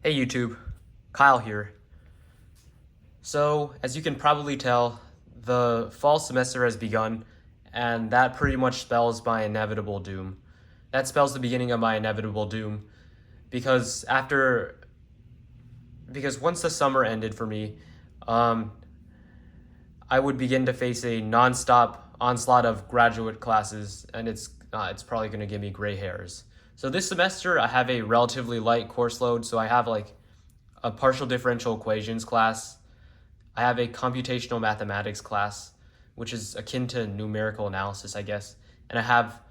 Hey YouTube, Kyle here. So, as you can probably tell, the fall semester has begun, and that pretty much spells my inevitable doom. That spells the beginning of my inevitable doom because once the summer ended for me, um, I would begin to face a non-stop onslaught of graduate classes, and it's probably going to give me gray hairs. So this semester I have a relatively light course load, so I have like a partial differential equations class. I have a computational mathematics class, which is akin to numerical analysis, I guess. And I have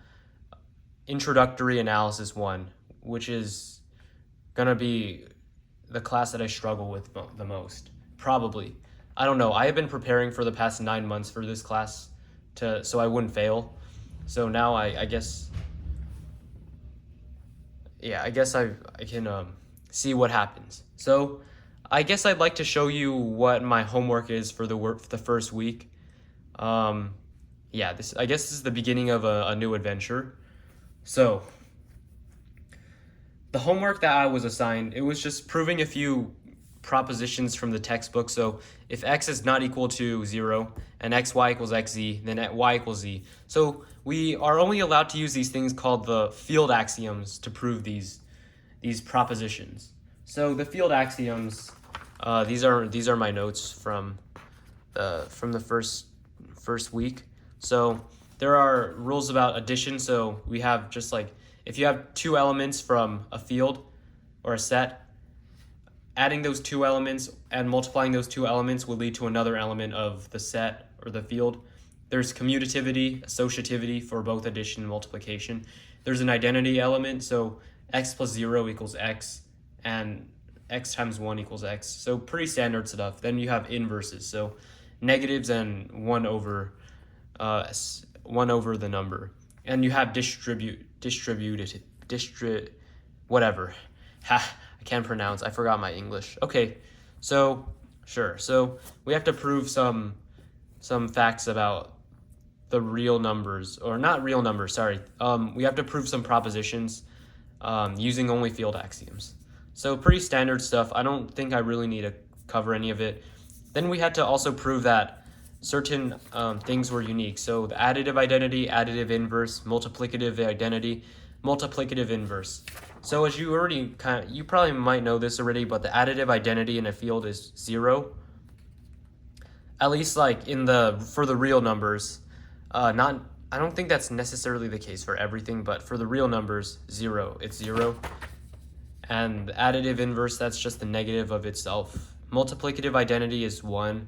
introductory analysis 1, which is going to be the class that I struggle with the most. Probably. I don't know. I have been preparing for the past 9 months for this class so I wouldn't fail. So now I guess, yeah, I guess I can see what happens. So I guess I'd like to show you what my homework is for the first week. Yeah, I guess this is the beginning of a new adventure. So the homework that I was assigned, it was just proving a few propositions from the textbook. So if x is not equal to 0 and xy equals xz, then at y equals z. So we are only allowed to use these things called the field axioms to prove these propositions. So the field axioms, these are my notes from the first week. So there are rules about addition. So we have just like if you have two elements from a field or a set, adding those two elements and multiplying those two elements will lead to another element of the set or the field. There's commutativity, associativity for both addition and multiplication. There's an identity element, so x plus 0 equals x, and x times 1 equals x. So pretty standard stuff. Then you have inverses, so negatives and 1 over the number. And you have whatever. I can't pronounce. I forgot my English. Okay, so sure. So we have to prove some facts about the real numbers, or not real numbers. Sorry. We have to prove some propositions using only field axioms. So pretty standard stuff. I don't think I really need to cover any of it. Then we had to also prove that certain things were unique. So the additive identity, additive inverse, multiplicative identity, multiplicative inverse. So as you probably might know this already, but the additive identity in a field is 0. At least like for the real numbers. I don't think that's necessarily the case for everything, but for the real numbers, 0, it's 0. And the additive inverse, that's just the negative of itself. Multiplicative identity is 1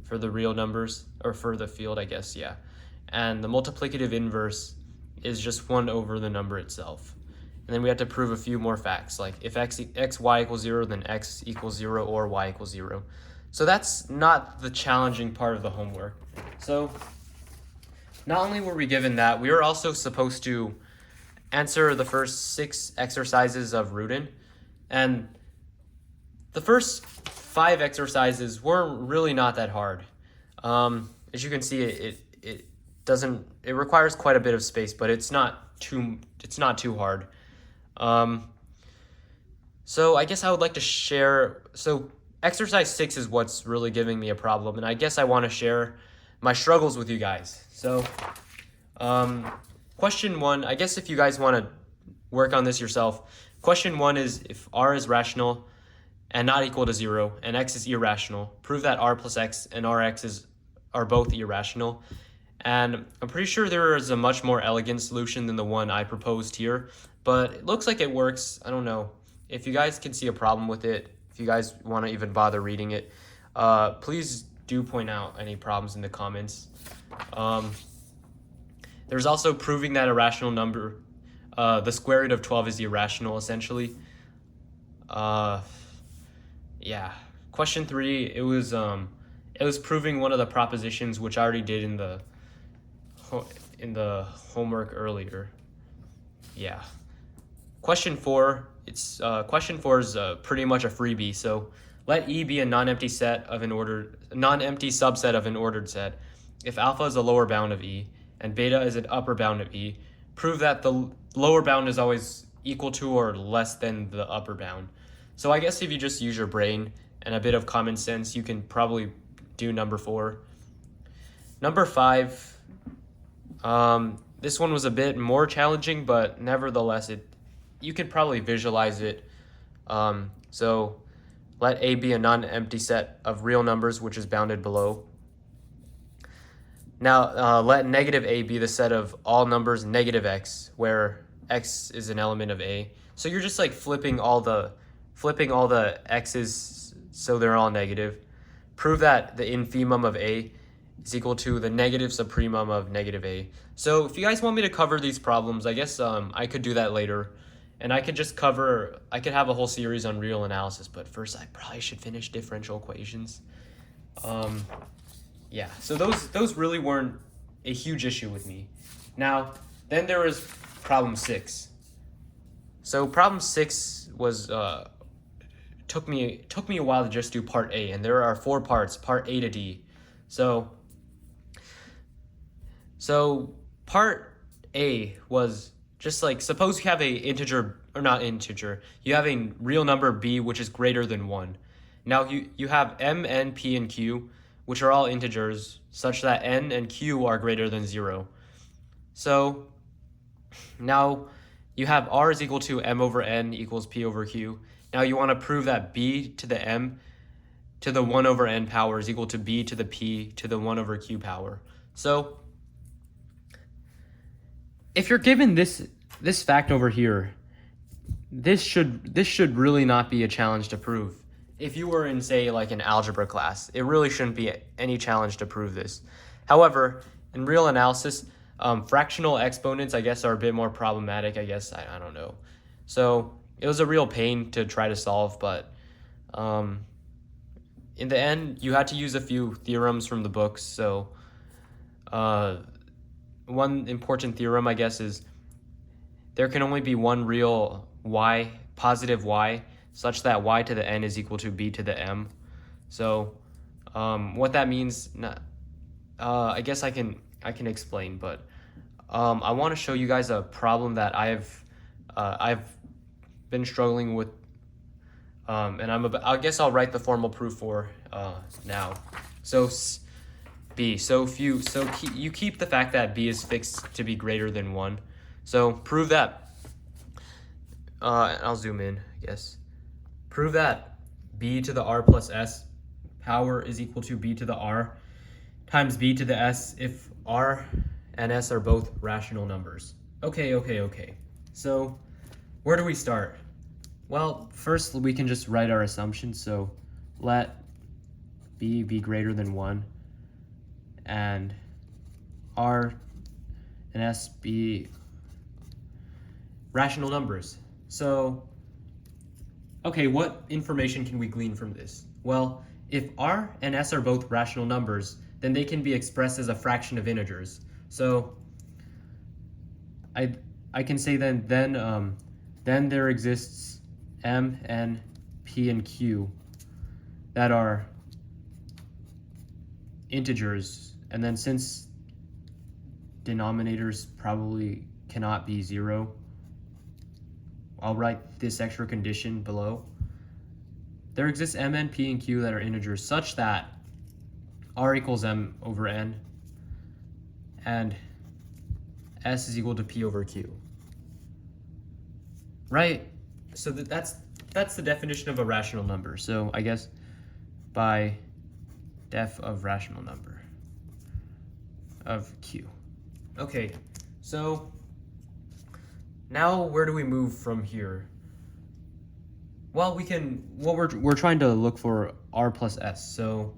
for the real numbers, or for the field, I guess, yeah. And the multiplicative inverse is just 1 over the number itself. And then we have to prove a few more facts, like if y equals 0, then x equals 0 or y equals 0. So that's not the challenging part of the homework. So not only were we given that, we were also supposed to answer the first 6 exercises of Rudin. And the first 5 exercises were really not that hard. As you can see, it requires quite a bit of space, but it's not too hard. So I guess I would like to share. So exercise 6 is what's really giving me a problem, and I guess I want to share my struggles with you guys. So, question 1. I guess if you guys want to work on this yourself, question 1 is if r is rational and not equal to 0, and x is irrational, prove that r plus x and rx are both irrational. And I'm pretty sure there is a much more elegant solution than the one I proposed here, but it looks like it works. I don't know. If you guys can see a problem with it, if you guys want to even bother reading it, please do point out any problems in the comments. There's also proving that a rational number, the square root of 12 is irrational, essentially. Yeah. Question 3, it was proving one of the propositions, which I already did in the homework earlier. Yeah. Question 4, question 4 is pretty much a freebie. So let E be a non-empty subset of an ordered set. If alpha is a lower bound of E and beta is an upper bound of E, prove that the lower bound is always equal to or less than the upper bound. So I guess if you just use your brain and a bit of common sense, you can probably do number 4. Number 5, this one was a bit more challenging, but nevertheless, you could probably visualize it. So let A be a non-empty set of real numbers, which is bounded below. Now, let negative A be the set of all numbers negative x, where x is an element of A. So you're just like flipping all the x's so they're all negative. Prove that the infimum of A is equal to the negative supremum of negative A. So if you guys want me to cover these problems, I guess I could do that later. And I could have a whole series on real analysis, but first I probably should finish differential equations. Yeah, so those really weren't a huge issue with me. Now, then there was problem 6. So problem 6 was took me a while to just do part A, and there are 4 parts, part A to D. So part A was just like, suppose you have a integer, or not integer, you have a real number b which is greater than 1. Now you have m, n, p, and q, which are all integers, such that n and q are greater than 0. So now you have r is equal to m over n equals p over q. Now you want to prove that b to the m to the 1 over n power is equal to b to the p to the 1 over q power. So if you're given this fact over here, this should really not be a challenge to prove. If you were in, say, like an algebra class, it really shouldn't be any challenge to prove this. However, in real analysis, fractional exponents, I guess, are a bit more problematic, I guess. I don't know. So it was a real pain to try to solve, but in the end, you had to use a few theorems from the books. So one important theorem, I guess, is there can only be one real y, positive y, such that y to the n is equal to b to the m. So what that means, I guess I can explain, but I want to show you guys a problem that I've been struggling with, and I guess I'll write the formal proof for now. So b. So if you keep the fact that b is fixed to be greater than 1. So prove that. I'll zoom in, I guess. Prove that b to the r plus s power is equal to b to the r times b to the s if r and s are both rational numbers. Okay. So where do we start? Well, first we can just write our assumptions. So let b be greater than 1 and r and s be rational numbers. So okay, what information can we glean from this? Well, if r and s are both rational numbers, then they can be expressed as a fraction of integers. So I can say then there exists m, n, p, and q that are integers, and then since denominators probably cannot be 0, I'll write this extra condition below. There exists m, n, p, and q that are integers such that r equals m over n and s is equal to p over q. Right? So that's the definition of a rational number. So I guess by def of rational number of q. Okay, so now where do we move from here? Well, we're trying to look for r plus s. So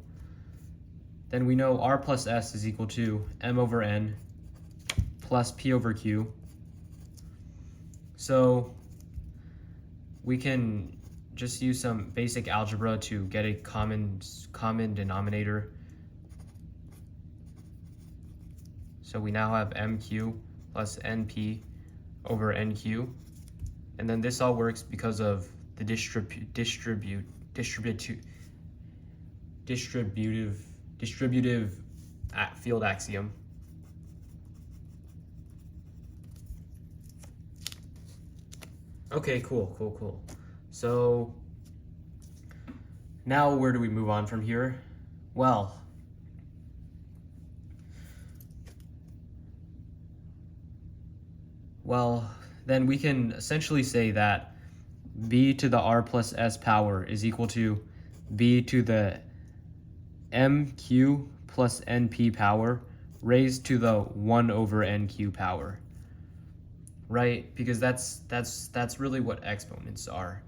then we know r plus s is equal to m over n plus p over q. So we can just use some basic algebra to get a common denominator. So we now have mq plus np over nq, and then this all works because of the distributive field axiom. Okay, cool. So Now where do we move on from here? Well, then we can essentially say that b to the r plus s power is equal to b to the mq plus np power raised to the 1 over nq power. Right? Because that's really what exponents are.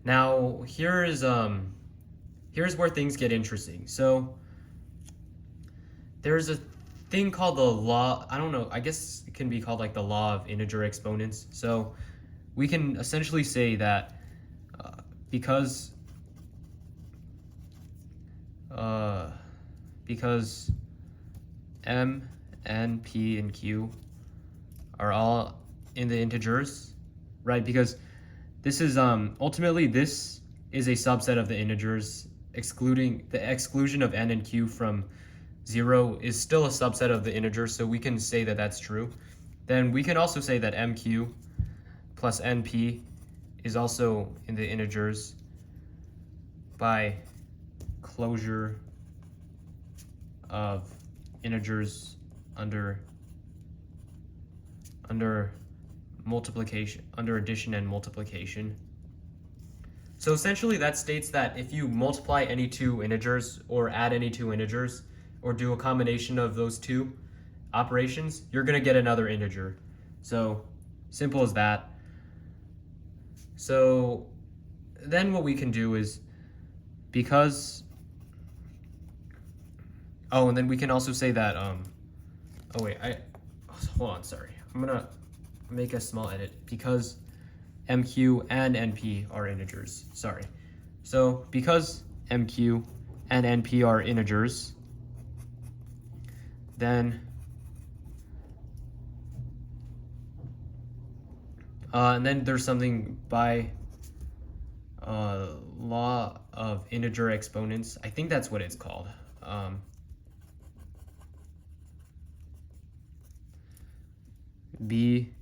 Now, here's where things get interesting. So there's a thing called the law, I don't know, I guess it can be called like the law of integer exponents. So we can essentially say that because m, n, p, and q are all in the integers, right? Because this is ultimately this is a subset of the integers. Excluding the exclusion of n and q from 0 is still a subset of the integers, so we can say that that's true. Then we can also say that mq plus np is also in the integers by closure of integers under multiplication, under addition and multiplication. So essentially that states that if you multiply any two integers or add any two integers or do a combination of those two operations, you're going to get another integer. So simple as that. So then what we can do is, because and then we can also say that hold on, sorry. I'm going to make a small edit because mq and np are integers. Sorry. So because mq and np are integers, then and then there's something by law of integer exponents. I think that's what it's called. B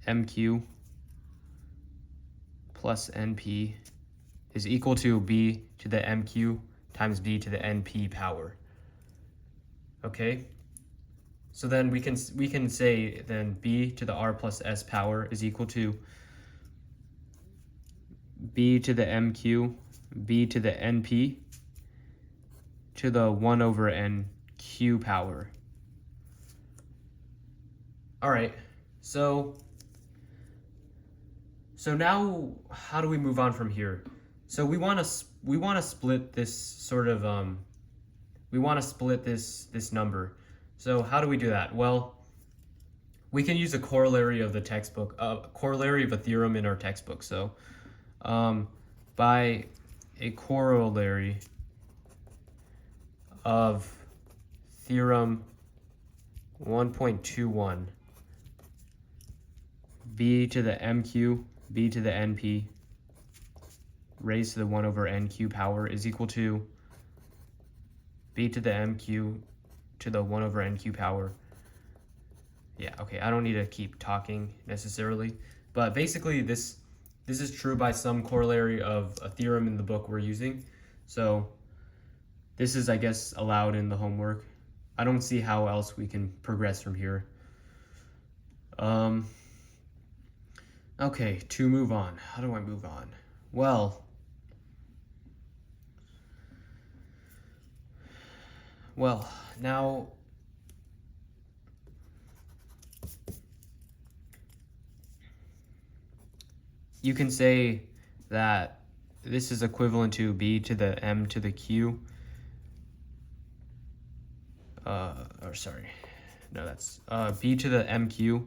mq plus np is equal to b to the mq times b to the np power. Okay, so then we can say then b to the r plus s power is equal to b to the mq, b to the np to the 1 over nq power. All right, so now how do we move on from here? So we want to split this sort of we want to split this number. So how do we do that? Well, we can use a corollary of the textbook, corollary of a theorem in our textbook. So by a corollary of theorem 1.21, b to the mq, b to the np raised to the 1 over nq power is equal to b to the mq to the 1 over nq power. Yeah, okay, I don't need to keep talking necessarily, but basically this is true by some corollary of a theorem in the book we're using. So this is, I guess, allowed in the homework. I don't see how else we can progress from here. Okay, to move on. How do I move on? Well, now you can say that this is equivalent to b to the m to the q. That's b to the mq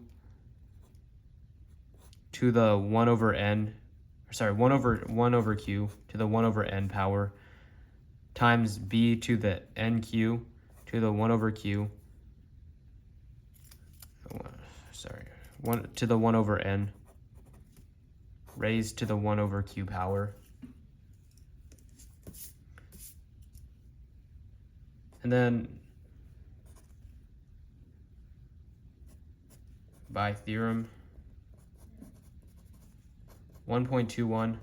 to the 1 over n, 1 over q to the 1 over n power times b to the nq to the 1 over q, 1 to the 1 over n raised to the 1 over q power. And then by theorem 1.21,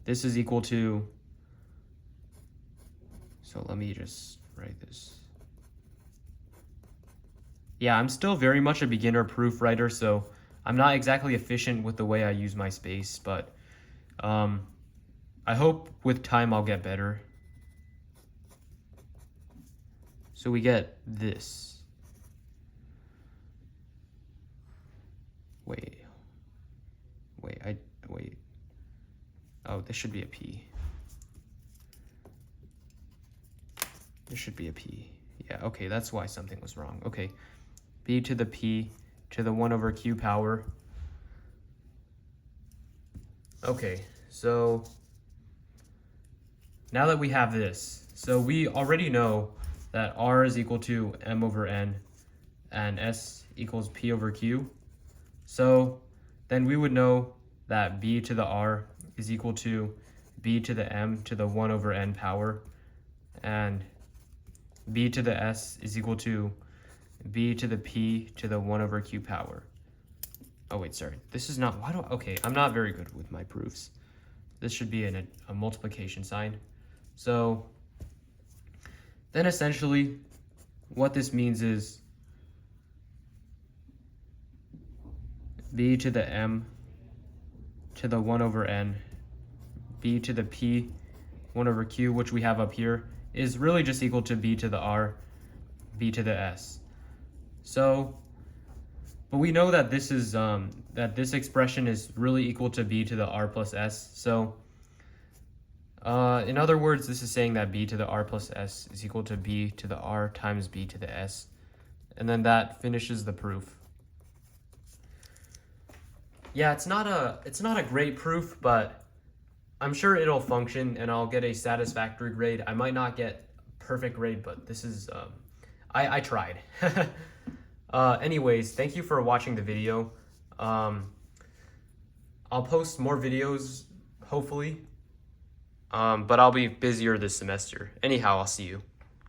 this is equal to, so let me just write this. Yeah, I'm still very much a beginner proof writer, so I'm not exactly efficient with the way I use my space, but I hope with time I'll get better. So we get this. Wait. Oh, this should be a P. This should be a P. Yeah, okay, that's why something was wrong. Okay, b to the p to the 1 over q power. Okay, so now that we have this, so we already know that r is equal to m over n and s equals p over q. So then we would know that b to the r is equal to b to the m to the 1 over n power, and b to the s is equal to b to the p to the 1 over q power. Oh wait, sorry. This is not, okay, I'm not very good with my proofs. This should be a multiplication sign. So then essentially what this means is b to the m to the 1 over n, b to the p 1 over q, which we have up here, is really just equal to b to the r, b to the s. So, but we know that this is that this expression is really equal to b to the r plus s. So, in other words, this is saying that b to the r plus s is equal to b to the r times b to the s, and then that finishes the proof. Yeah, it's not a great proof, but I'm sure it'll function and I'll get a satisfactory grade. I might not get perfect grade, but this is I tried. Anyways, thank you for watching the video. I'll post more videos hopefully, but I'll be busier this semester. Anyhow, I'll see you.